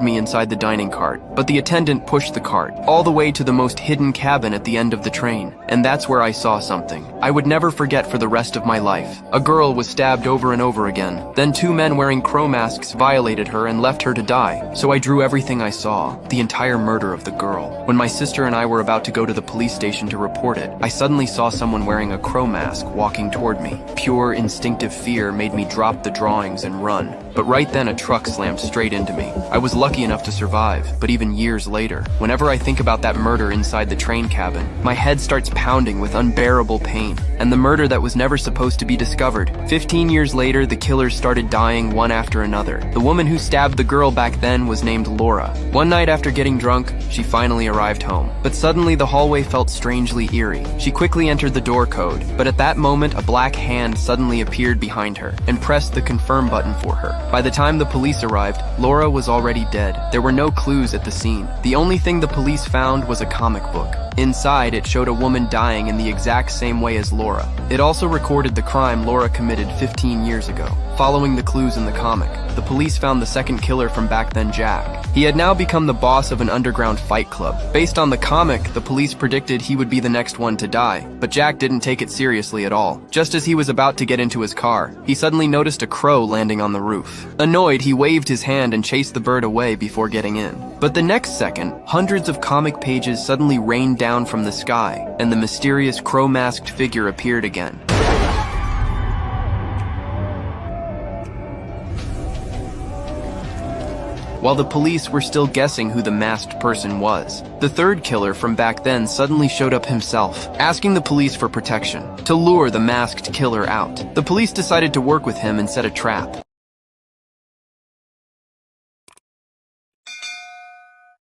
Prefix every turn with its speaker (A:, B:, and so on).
A: me inside the dining cart, but the attendant pushed the cart all the way to the most hidden cabin at the end of the train, and that's where I saw something I would never forget for the rest of my life. A girl was stabbed over and over again. Then two men wearing crow masks violated her and left her to die. So I drew everything I saw, the entire murder of the girl. When my sister and I were about to go to the police station to report it, I suddenly saw someone wearing a crow mask walking toward me. Pure instinctive fear made me drop the drawings and run. But right then a truck slammed straight into me. I was lucky enough to survive, but even years later, whenever I think about that murder inside the train cabin, my head starts pounding with unbearable pain. And the murder that was never supposed to be discovered. 15 years later, the killers started dying one after another. The woman who stabbed the girl back then was named Laura. One night after getting drunk, she finally arrived home. But suddenly the hallway felt strangely eerie. She quickly entered the door code, but at that moment a black hand suddenly appeared behind her and pressed the confirm button for her. By the time the police arrived, Laura was already dead. There were no clues at the scene. The only thing the police found was a comic book. Inside, it showed a woman dying in the exact same way as Laura. It also recorded the crime Laura committed 15 years ago. Following the clues in the comic, the police found the second killer from back then, Jack. He had now become the boss of an underground fight club. Based on the comic, the police predicted he would be the next one to die, but Jack didn't take it seriously at all. Just as he was about to get into his car, he suddenly noticed a crow landing on the roof. Annoyed, he waved his hand and chased the bird away before getting in. But the next second, hundreds of comic pages suddenly rained down from the sky, and the mysterious crow-masked figure appeared again. While the police were still guessing who the masked person was, the third killer from back then suddenly showed up himself, asking the police for protection, to lure the masked killer out. The police decided to work with him and set a trap.